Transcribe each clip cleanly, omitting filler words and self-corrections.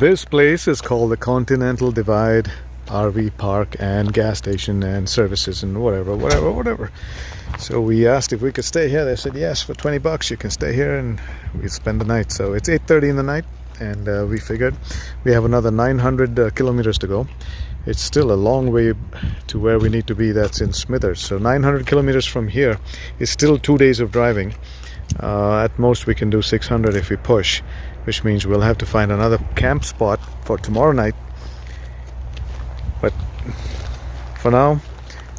This place is called the Continental Divide RV Park and gas station and services and whatever. So we asked if we could stay here. They said yes, for $20 you can stay here, and we spend the night. So it's 8:30 in the night, and we figured we have another 900 kilometers to go. It's still a long way to where we need to be. That's in Smithers. So 900 kilometers from here is still 2 days of driving. At most we can do 600 if we push, which means we'll have to find another camp spot for tomorrow night. But for now,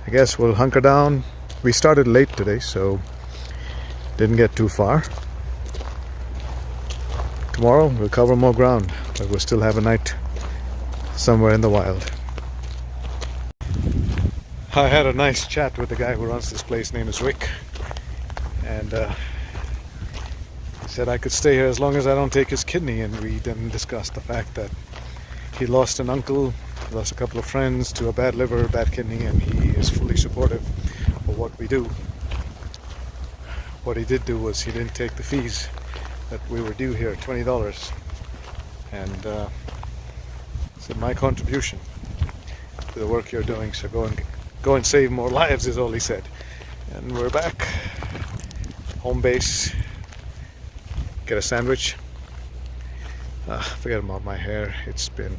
I guess we'll hunker down. We started late today, so didn't get too far. Tomorrow we'll cover more ground, but we'll still have a night somewhere in the wild. I had a nice chat with the guy who runs this place. Name is Rick, and he said I could stay here as long as I don't take his kidney, and we then discussed the fact that he lost an uncle, lost a couple of friends to a bad liver, bad kidney, and he is fully supportive of what we do. What he did do was he didn't take the fees that we were due here, $20, and said my contribution to the work you're doing, so go and save more lives, is all he said. And we're back home base. Get a sandwich. Forget about my hair. It's been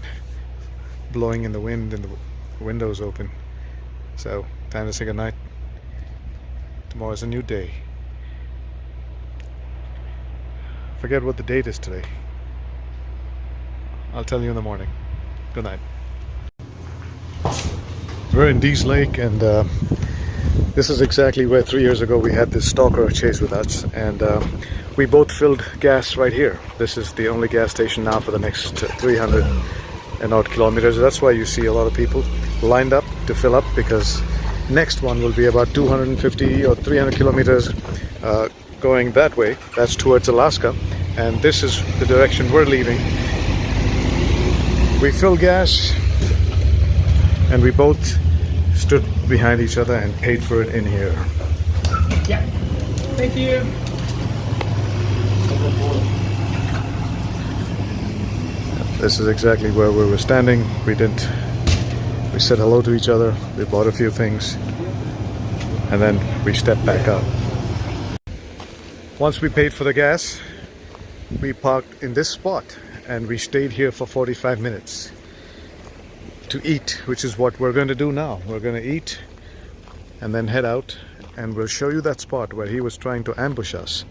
blowing in the wind and the window's open. So time to say goodnight. Tomorrow's a new day. Forget what the date is today. I'll tell you in the morning. Good night. We're in Dees Lake, and this is exactly where 3 years ago we had this stalker chase with us, and we both filled gas right here. This is the only gas station now for the next 300 and odd kilometers. That's why you see a lot of people lined up to fill up, because next one will be about 250 or 300 kilometers going that way. That's towards Alaska, and this is the direction we're leaving. We filled gas, and we both stood behind each other and paid for it in here. Yeah. Thank you. This is exactly where we were standing. We said hello to each other, we bought a few things, and then we stepped back out. Once we paid for the gas, we parked in this spot, and we stayed here for 45 minutes to eat, which is what we're going to do now. We're going to eat and then head out, and we'll show you that spot where he was trying to ambush us.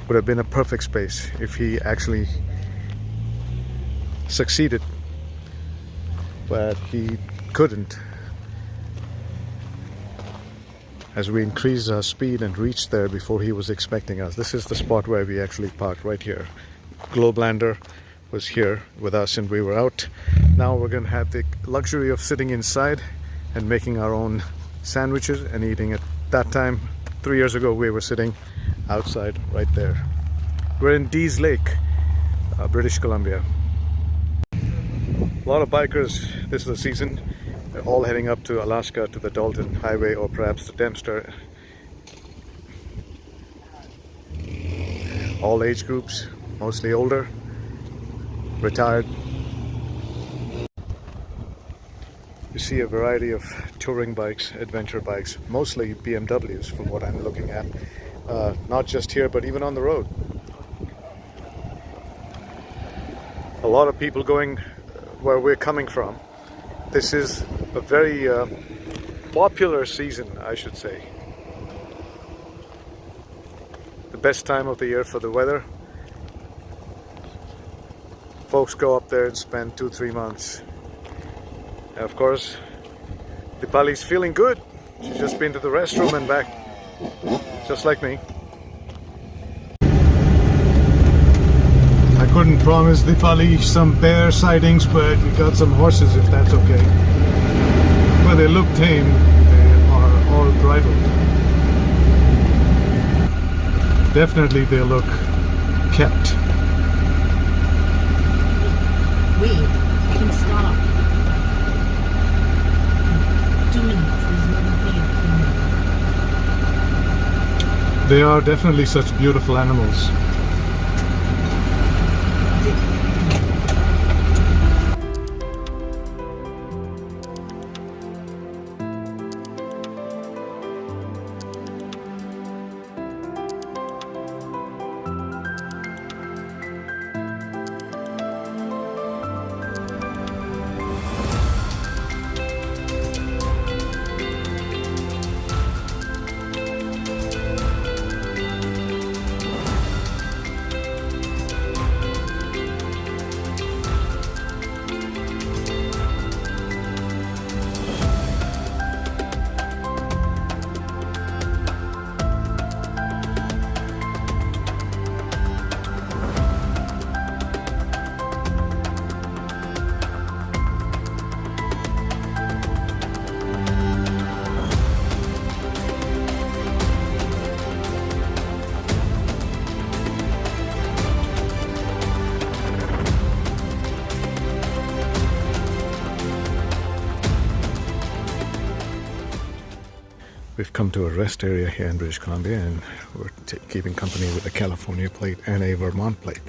Would have been a perfect space if he actually succeeded, but he couldn't. As we increased our speed and reached there before he was expecting us. This is the spot where we actually parked, right here. Globelander was here with us, and we were out. Now we're going to have the luxury of sitting inside and making our own sandwiches and eating it. That time, 3 years ago, we were sitting outside right there. We're in Dees Lake, British Columbia. A lot of bikers, this is the season. They're all heading up to Alaska, to the Dalton Highway, or perhaps the Dempster. All age groups, mostly older, retired. You see a variety of touring bikes, adventure bikes, mostly BMWs from what I'm looking at. Not just here, but even on the road. A lot of people going where we're coming from. This is a very popular season, I should say. The best time of the year for the weather. Folks go up there and spend 2-3 months. And of course, Dipali's feeling good. She's just been to the restroom and back, just like me. I couldn't promise Dipali some bear sightings, but we got some horses, if that's okay. Well, they look tame. They are all bridled. Definitely they look kept. Wait, I can stop. 2 minutes. There's no thing. They are definitely such beautiful animals. We've come to a rest area here in British Columbia, and we're keeping company with a California plate and a Vermont plate.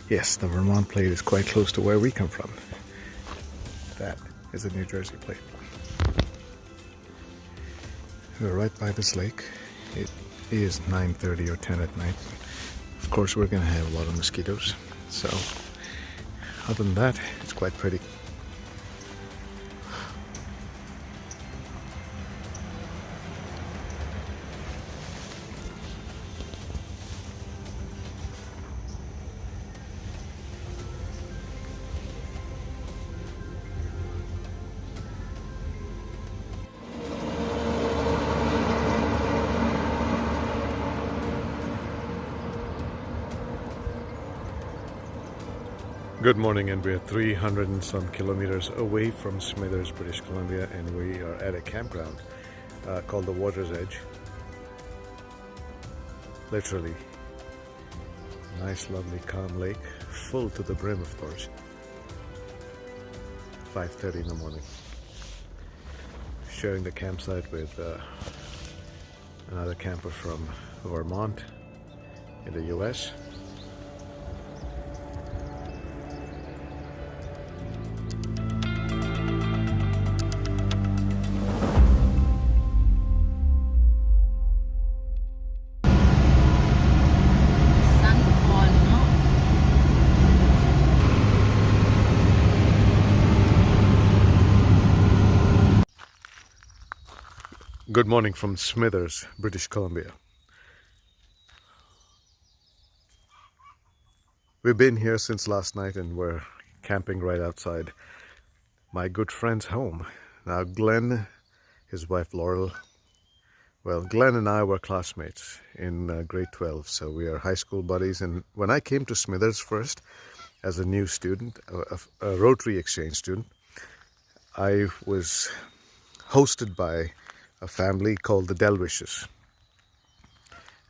Yes, the Vermont plate is quite close to where we come from. That is a New Jersey plate. We're right by this lake. It is 9:30 or 10 at night. Of course, we're going to have a lot of mosquitoes. So, other than that, it's quite pretty. Good morning, and we're 300 and some kilometers away from Smithers, British Columbia, and we are at a campground called the Water's Edge. Literally, nice, lovely, calm lake, full to the brim, of course. 5:30 in the morning. Sharing the campsite with another camper from Vermont in the US. Good morning from Smithers, British Columbia. We've been here since last night, and we're camping right outside my good friend's home. Now, Glenn, his wife Laurel, well, Glenn and I were classmates in grade 12, so we are high school buddies. And when I came to Smithers first as a new student, a Rotary exchange student, I was hosted by a family called the Delwishes,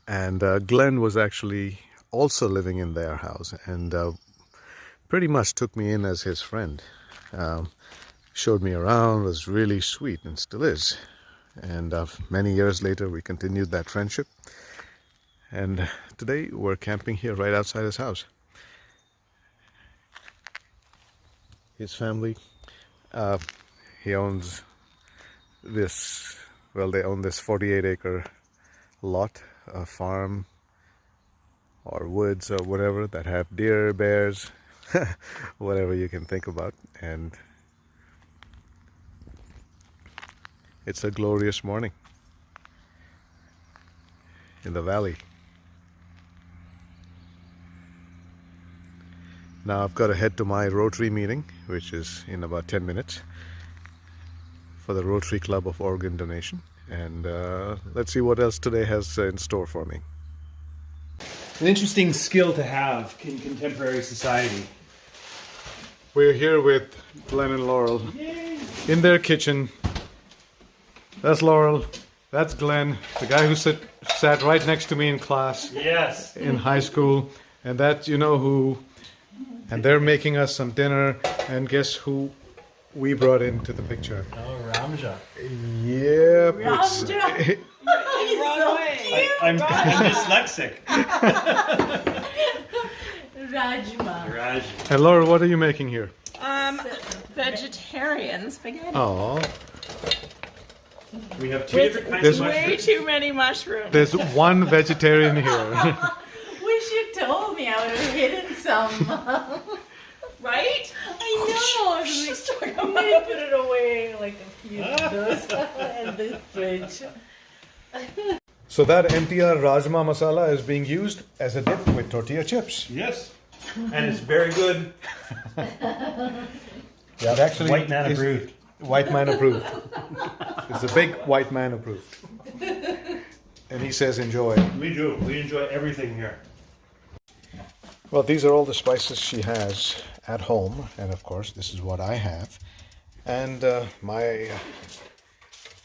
and Glenn was actually also living in their house, and pretty much took me in as his friend. Showed me around, was really sweet, and still is. And many years later we continued that friendship, and today we're camping here right outside his house. His family, he owns this, well, they own this 48-acre lot, a farm or woods or whatever, that have deer, bears, whatever you can think about. And it's a glorious morning in the valley. Now I've got to head to my Rotary meeting, which is in about 10 minutes. For the Rotary Club of Organ Donation, and let's see what else today has in store for me. An interesting skill to have in contemporary society. We're here with Glenn and Laurel. Yay. In their kitchen. That's Laurel, that's Glenn, the guy who sat right next to me in class. Yes. In high school, and that, you know who. And they're making us some dinner, and guess who we brought into the picture? Oh, Ramja. Yep. Ramja. I'm dyslexic. Rajma. And Laura, what are you making here? Vegetarian spaghetti. Oh, We have two With different kinds There's of way mushrooms. too many mushrooms. there's one vegetarian here. Wish you told me. I would have hidden some. Right? I know. She's talking I'm about- gonna put it away like a few of those in the fridge. So that MTR Rajma masala is being used as a dip with tortilla chips. Yes. And it's very good. Yeah, it actually White man is- approved. White man approved. It's a big white man approved. And he says enjoy. We do. We enjoy everything here. Well, these are all the spices she has at home, and of course this is what I have. And my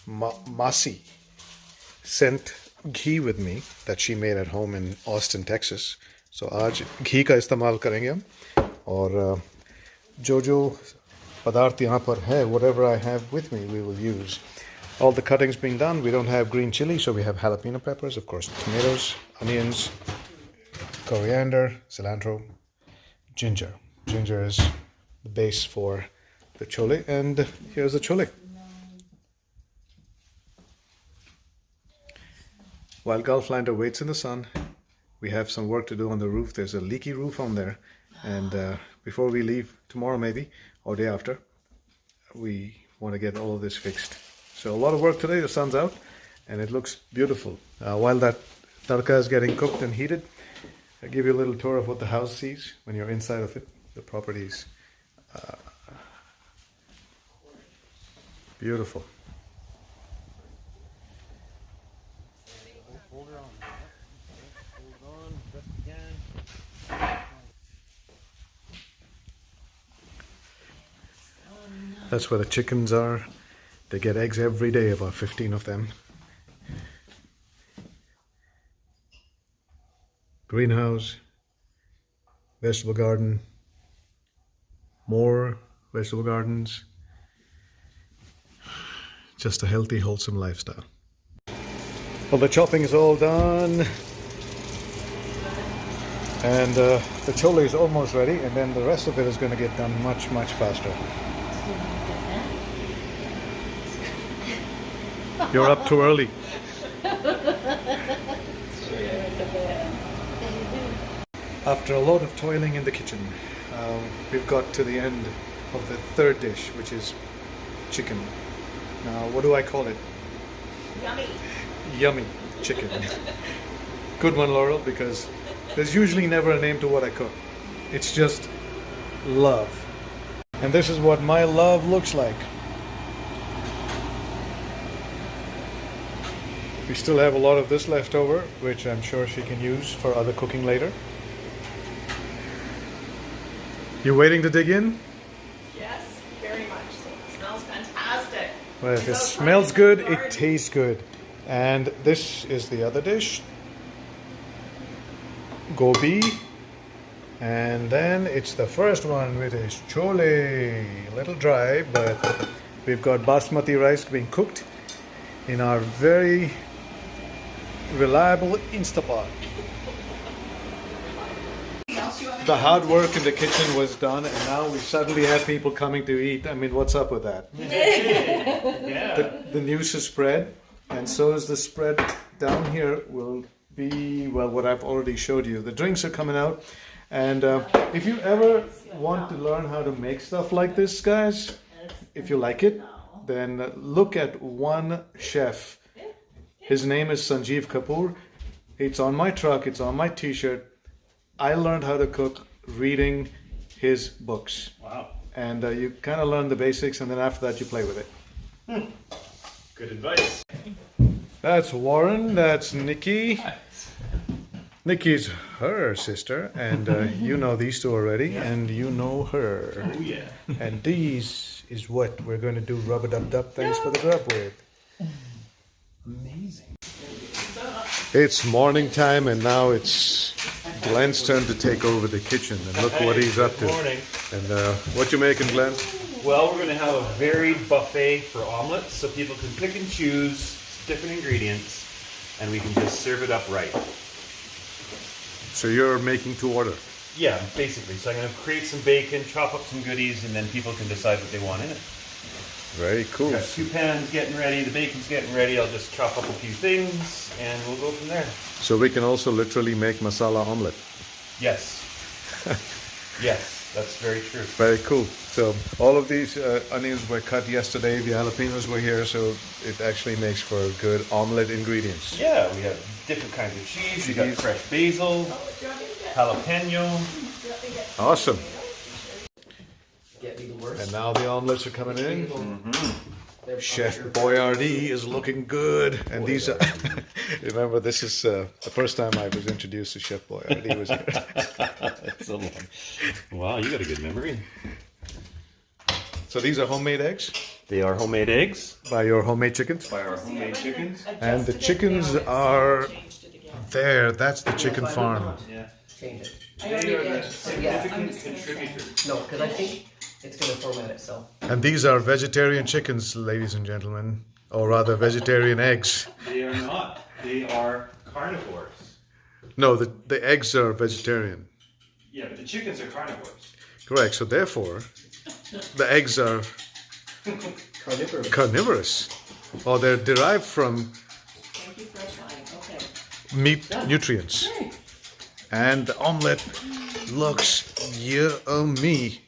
Masi sent ghee with me that she made at home in Austin, Texas. So आज घी का इस्तेमाल करेंगे हम, और जो पदार्थ यहाँ पर है, whatever I have with me, we will use. all the cuttings being done. We don't have green chili, so we have jalapeno peppers, of course, tomatoes, onions, coriander, cilantro, ginger. Ginger is the base for the chole, and here's the chole. While Gulflander waits in the sun, we have some work to do on the roof. There's a leaky roof on there, and before we leave tomorrow maybe, or day after, we want to get all of this fixed. So a lot of work today. The sun's out and it looks beautiful. While that tadka is getting cooked and heated, I'll give you a little tour of what the house sees when you're inside of it. The property's beautiful. That's where the chickens are. They get eggs every day, about 15 of them. Greenhouse, vegetable garden, more vegetable gardens. Just a healthy, wholesome lifestyle. Well, the chopping is all done. And the chole is almost ready, and then the rest of it is going to get done much, much faster. You're up too early. After a lot of toiling in the kitchen, we've got to the end of the third dish, which is chicken. Now, what do I call it? Yummy. Yummy chicken. Good one, Laurel, because there's usually never a name to what I cook. It's just love. And this is what my love looks like. We still have a lot of this left over, which I'm sure she can use for other cooking later. You waiting to dig in? Yes, very much so. It smells fantastic. Well, if it So smells fun. good, it Garden. tastes good. And this is the other dish. Gobi. And then it's the first one, which is chole. A little dry, but we've got basmati rice being cooked in our very reliable Instapot. The hard work in the kitchen was done, and now we suddenly have people coming to eat. I mean, what's up with that? Yeah. The news is spread, and so is the spread down here will be, well, what I've already showed you. The drinks are coming out, and if you ever want to learn how to make stuff like this, guys, if you like it, then look at one chef. His name is Sanjeev Kapoor. It's on my truck, it's on my t-shirt. I learned how to cook reading his books. Wow. And you kind of learn the basics, and then after that you play with it. Good advice. That's Warren, that's Nikki. Nikki's her sister, and you know these two already, and you know her. Oh yeah. And these is what we're going to do rub-a-dub-dub thanks for the grub with. Amazing. It's morning time, and now it's Glenn's turn to take over the kitchen, and look what he's up to. Good morning. And what you making, Glenn? Well, we're going to have a varied buffet for omelets, so people can pick and choose different ingredients, and we can just serve it up right. So you're making to order. Yeah, basically. So I'm going to create some bacon, chop up some goodies, and then people can decide what they want in it. Very cool. Got 2 pans getting ready, the bacon's getting ready. I'll just chop up a few things, and we'll go from there. So we can also literally make masala omelet. Yes. Yes, that's very true. Very cool. So all of these onions were cut yesterday. The jalapenos were here, so it actually makes for good omelet ingredients. Yeah, we have different kinds of cheese. We got fresh basil, jalapeno. Awesome. Get me the worst. And now the omelets are coming in. Chef Boyardee is looking good. And these are, remember, this is the first time I was introduced to Chef Boyardee was here. That's so long. Wow, you got a good memory. So these are homemade eggs They are homemade eggs by your homemade chickens. by our homemade chickens. And the chickens are there. That's the chicken farm. Yeah. Change it. They are the Yeah. significant contributors. No, because I think it's going to format itself. And these are vegetarian chickens, ladies and gentlemen. or rather vegetarian eggs. They are not. They are carnivores. No, the eggs are vegetarian. Yeah, but the chickens are carnivores. Correct. So therefore, the eggs are Carnivorous. carnivorous, or they're derived from Thank you for applying, okay. meat nutrients. Great. And the omelette looks yummy.